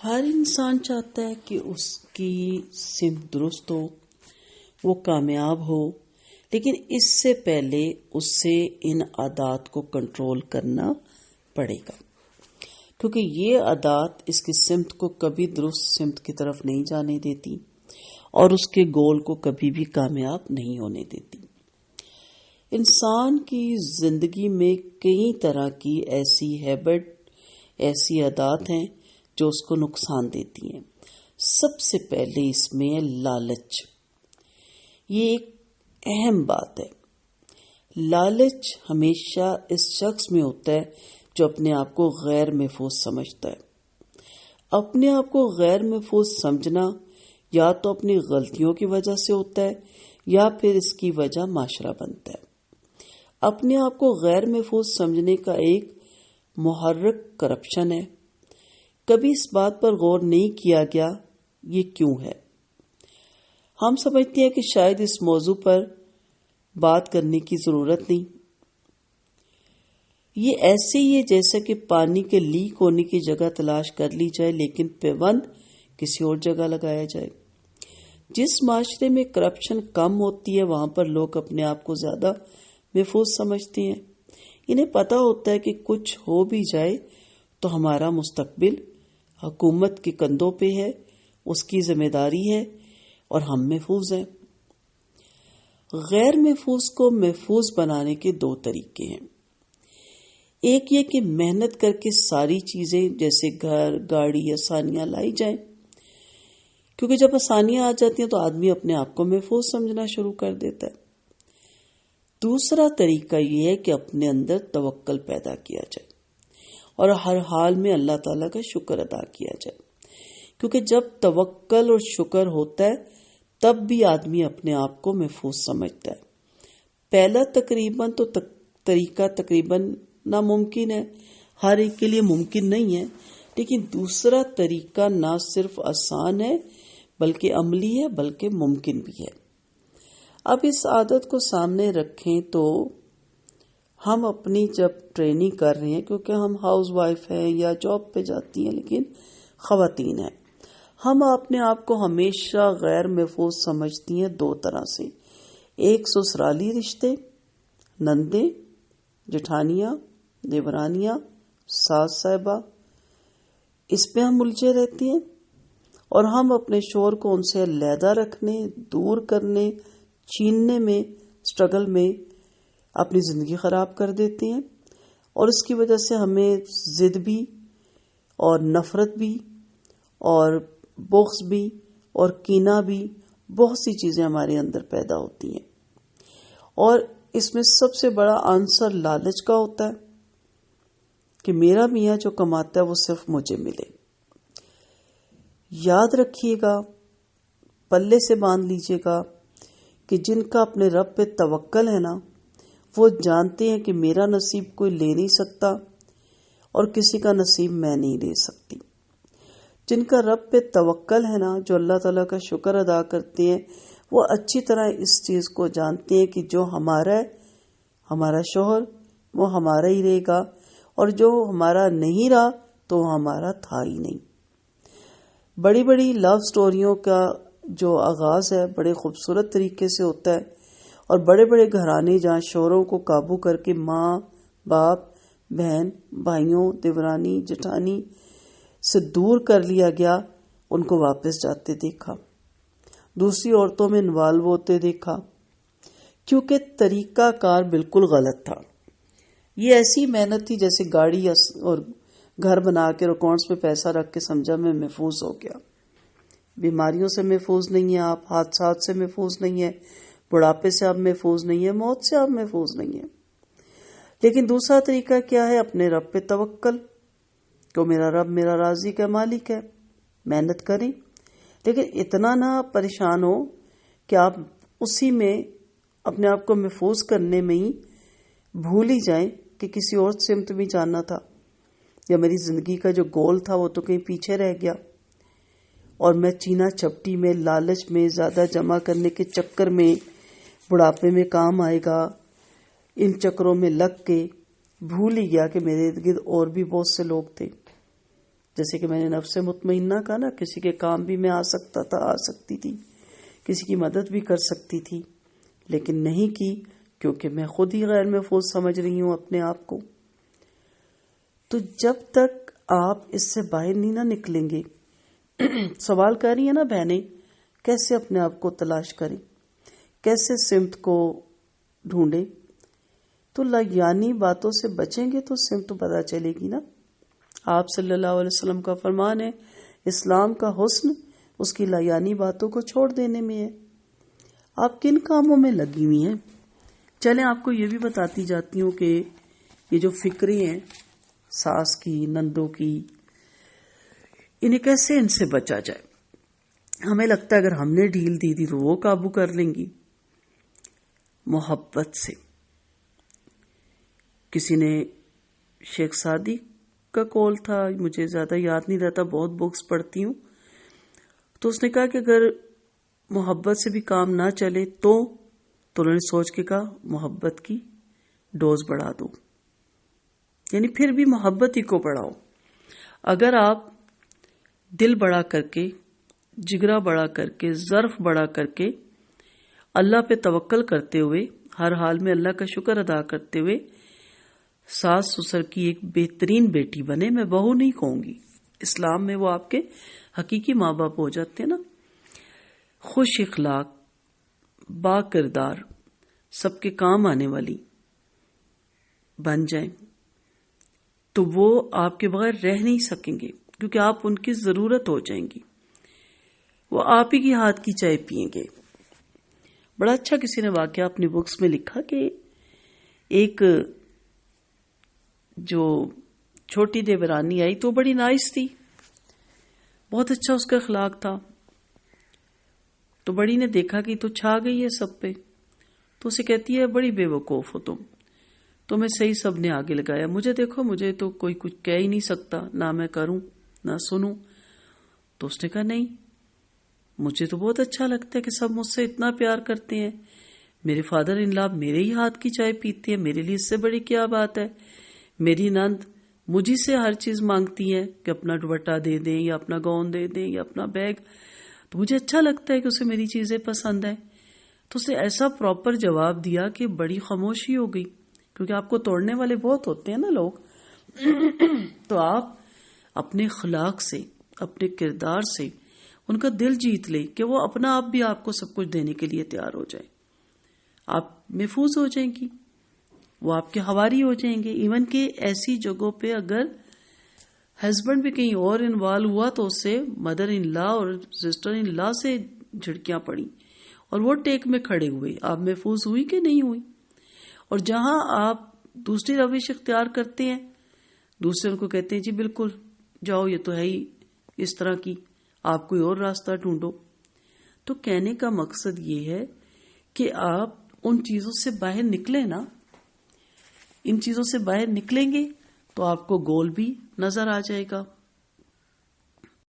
ہر انسان چاہتا ہے کہ اس کی سمت درست ہو، وہ کامیاب ہو، لیکن اس سے پہلے اس سے ان عادات کو کنٹرول کرنا پڑے گا، کیونکہ یہ عادات اس کی سمت کو کبھی درست سمت کی طرف نہیں جانے دیتی اور اس کے گول کو کبھی بھی کامیاب نہیں ہونے دیتی۔ انسان کی زندگی میں کئی طرح کی ایسی ہیبٹ، ایسی عادات ہیں جو اس کو نقصان دیتی ہیں۔ سب سے پہلے اس میں ہے لالچ۔ یہ ایک اہم بات ہے۔ لالچ ہمیشہ اس شخص میں ہوتا ہے جو اپنے آپ کو غیر محفوظ سمجھتا ہے۔ اپنے آپ کو غیر محفوظ سمجھنا یا تو اپنی غلطیوں کی وجہ سے ہوتا ہے یا پھر اس کی وجہ معاشرہ بنتا ہے۔ اپنے آپ کو غیر محفوظ سمجھنے کا ایک محرک کرپشن ہے۔ کبھی اس بات پر غور نہیں کیا گیا یہ کیوں ہے۔ ہم سمجھتے ہیں کہ شاید اس موضوع پر بات کرنے کی ضرورت نہیں۔ یہ ایسے ہی ہے جیسے کہ پانی کے لیک ہونے کی جگہ تلاش کر لی جائے لیکن پیوند کسی اور جگہ لگایا جائے۔ جس معاشرے میں کرپشن کم ہوتی ہے وہاں پر لوگ اپنے آپ کو زیادہ محفوظ سمجھتے ہیں۔ انہیں پتہ ہوتا ہے کہ کچھ ہو بھی جائے تو ہمارا مستقبل حکومت کے کندھوں پہ ہے، اس کی ذمہ داری ہے اور ہم محفوظ ہیں۔ غیر محفوظ کو محفوظ بنانے کے دو طریقے ہیں۔ ایک یہ کہ محنت کر کے ساری چیزیں جیسے گھر، گاڑی، آسانیاں لائی جائیں، کیونکہ جب آسانیاں آ جاتی ہیں تو آدمی اپنے آپ کو محفوظ سمجھنا شروع کر دیتا ہے۔ دوسرا طریقہ یہ ہے کہ اپنے اندر توکل پیدا کیا جائے اور ہر حال میں اللہ تعالیٰ کا شکر ادا کیا جائے، کیونکہ جب توکل اور شکر ہوتا ہے تب بھی آدمی اپنے آپ کو محفوظ سمجھتا ہے۔ پہلا طریقہ تقریباً ناممکن ہے، ہر ایک کے لیے ممکن نہیں ہے، لیکن دوسرا طریقہ نہ صرف آسان ہے بلکہ عملی ہے بلکہ ممکن بھی ہے۔ اب اس عادت کو سامنے رکھیں تو ہم اپنی جب ٹریننگ کر رہے ہیں، کیونکہ ہم ہاؤس وائف ہیں یا جاب پہ جاتی ہیں لیکن خواتین ہیں، ہم اپنے آپ کو ہمیشہ غیر محفوظ سمجھتی ہیں دو طرح سے۔ ایک سسرالی رشتے، نندیں، جٹھانیاں، دیورانیاں، ساس صاحبہ، اس پہ ہم الجھے رہتی ہیں اور ہم اپنے شوہر کو ان سے علیحدہ رکھنے، دور کرنے، چھیننے میں، سٹرگل میں اپنی زندگی خراب کر دیتے ہیں، اور اس کی وجہ سے ہمیں ضد بھی اور نفرت بھی اور بغض بھی اور کینہ بھی، بہت سی چیزیں ہمارے اندر پیدا ہوتی ہیں، اور اس میں سب سے بڑا عنصر لالچ کا ہوتا ہے کہ میرا میاں جو کماتا ہے وہ صرف مجھے ملے۔ یاد رکھیے گا، پلے سے باندھ لیجیے گا کہ جن کا اپنے رب پہ توکل ہے نا، وہ جانتے ہیں کہ میرا نصیب کوئی لے نہیں سکتا اور کسی کا نصیب میں نہیں لے سکتی۔ جن کا رب پہ توکل ہے نا، جو اللہ تعالیٰ کا شکر ادا کرتے ہیں، وہ اچھی طرح اس چیز کو جانتے ہیں کہ جو ہمارا ہے، ہمارا شوہر، وہ ہمارا ہی رہے گا، اور جو ہمارا نہیں رہا تو وہ ہمارا تھا ہی نہیں۔ بڑی بڑی لو سٹوریوں کا جو آغاز ہے بڑے خوبصورت طریقے سے ہوتا ہے، اور بڑے بڑے گھرانے جہاں شوہروں کو قابو کر کے ماں، باپ، بہن، بھائیوں، دیورانی، جٹھانی سے دور کر لیا گیا، ان کو واپس جاتے دیکھا، دوسری عورتوں میں انوالو ہوتے دیکھا، کیونکہ طریقہ کار بالکل غلط تھا۔ یہ ایسی محنت تھی جیسے گاڑی اور گھر بنا کے اکاؤنٹس میں پیسہ رکھ کے سمجھا میں محفوظ ہو گیا۔ بیماریوں سے محفوظ نہیں ہیں آپ، حادثات سے محفوظ نہیں ہیں، بڑھاپے سے آپ محفوظ نہیں ہیں، موت سے آپ محفوظ نہیں ہیں۔ لیکن دوسرا طریقہ کیا ہے؟ اپنے رب پہ توکل، تو میرا رب میرا رازق ہے، مالک ہے، محنت کریں، لیکن اتنا نہ پریشان ہو کہ آپ اسی میں اپنے آپ کو محفوظ کرنے میں ہی بھول ہی جائیں کہ کسی اور سمت میں جانا تھا، یا میری زندگی کا جو گول تھا وہ تو کہیں پیچھے رہ گیا، اور میں چینا چپٹی میں، لالچ میں، زیادہ جمع کرنے کے چکر میں، بڑھاپے میں کام آئے گا، ان چکروں میں لگ کے بھول ہی گیا کہ میرے ارد گرد اور بھی بہت سے لوگ تھے جیسے کہ میں نے نفس مطمئنہ کا نا، کسی کے کام بھی میں آ سکتا تھا، آ سکتی تھی، کسی کی مدد بھی کر سکتی تھی، لیکن نہیں کی، کیونکہ میں خود ہی غیر محفوظ سمجھ رہی ہوں اپنے آپ کو۔ تو جب تک آپ اس سے باہر نہیں نہ نکلیں گے، سوال کر رہی ہیں نا بہنیں، کیسے اپنے آپ کو تلاش کریں، کیسے سمت کو ڈھونڈیں؟ تو لایانی باتوں سے بچیں گے تو سمت پتہ چلے گی نا۔ آپ صلی اللہ علیہ وسلم کا فرمان ہے، اسلام کا حسن اس کی لایانی باتوں کو چھوڑ دینے میں ہے۔ آپ کن کاموں میں لگی ہوئی ہیں؟ چلیں آپ کو یہ بھی بتاتی جاتی ہوں کہ یہ جو فکریں ہیں ساس کی، نندوں کی، انہیں کیسے ان سے بچا جائے۔ ہمیں لگتا ہے اگر ہم نے ڈھیل دی تھی تو وہ قابو کر لیں گی۔ محبت سے، کسی نے شیخ سعدی کا کول تھا، مجھے زیادہ یاد نہیں رہتا، بہت بکس پڑھتی ہوں، تو اس نے کہا کہ اگر محبت سے بھی کام نہ چلے تو انہوں نے سوچ کے کہا محبت کی ڈوز بڑھا دو، یعنی پھر بھی محبت ہی کو بڑھاؤ۔ اگر آپ دل بڑا کر کے، جگرا بڑا کر کے، ظرف بڑا کر کے، اللہ پہ توکل کرتے ہوئے، ہر حال میں اللہ کا شکر ادا کرتے ہوئے ساس سسر کی ایک بہترین بیٹی بنے، میں بہو نہیں کہوں گی، اسلام میں وہ آپ کے حقیقی ماں باپ ہو جاتے ہیں نا، خوش اخلاق، با کردار، سب کے کام آنے والی بن جائیں، تو وہ آپ کے بغیر رہ نہیں سکیں گے، کیونکہ آپ ان کی ضرورت ہو جائیں گی، وہ آپ ہی کی ہاتھ کی چائے پیئیں گے۔ بڑا اچھا کسی نے واقعہ اپنی بکس میں لکھا کہ ایک جو چھوٹی دیورانی آئی تو بڑی نائس تھی، بہت اچھا اس کا اخلاق تھا، تو بڑی نے دیکھا کہ تو چھا گئی ہے سب پہ، تو اسے کہتی ہے بڑی بے وقوف ہو تمہیں صحیح سب نے آگے لگایا، مجھے دیکھو، مجھے تو کوئی کچھ کہہ ہی نہیں سکتا، نہ میں کروں نہ سنوں۔ تو اس نے کہا نہیں، مجھے تو بہت اچھا لگتا ہے کہ سب مجھ سے اتنا پیار کرتے ہیں، میرے فادر ان لا میرے ہی ہاتھ کی چائے پیتی ہے، میرے لیے اس سے بڑی کیا بات ہے، میری نند مجھے سے ہر چیز مانگتی ہے کہ اپنا دوپٹہ دے دیں یا اپنا گاؤن دے دیں یا اپنا بیگ، تو مجھے اچھا لگتا ہے کہ اسے میری چیزیں پسند ہیں۔ تو اس نے ایسا پراپر جواب دیا کہ بڑی خاموشی ہو گئی، کیونکہ آپ کو توڑنے والے بہت ہوتے ہیں نا لوگ، تو آپ اپنے اخلاق سے، اپنے کردار سے ان کا دل جیت لے کہ وہ اپنا آپ بھی آپ کو سب کچھ دینے کے لیے تیار ہو جائے، آپ محفوظ ہو جائیں گی، وہ آپ کے حواری ہو جائیں گے۔ ایون کہ ایسی جگہوں پہ اگر ہسبینڈ بھی کہیں اور انوالو ہوا تو اس سے مدر ان لا اور سسٹر ان لا سے جھڑکیاں پڑی اور وہ ٹیک میں کھڑے ہوئے، آپ محفوظ ہوئی کہ نہیں ہوئی؟ اور جہاں آپ دوسری روش اختیار کرتے ہیں، دوسرے ان کو کہتے ہیں جی بالکل جاؤ، یہ تو ہے ہی اس طرح کی، آپ کوئی اور راستہ ڈھونڈو۔ تو کہنے کا مقصد یہ ہے کہ آپ ان چیزوں سے باہر نکلیں نا، ان چیزوں سے باہر نکلیں گے تو آپ کو گول بھی نظر آ جائے گا،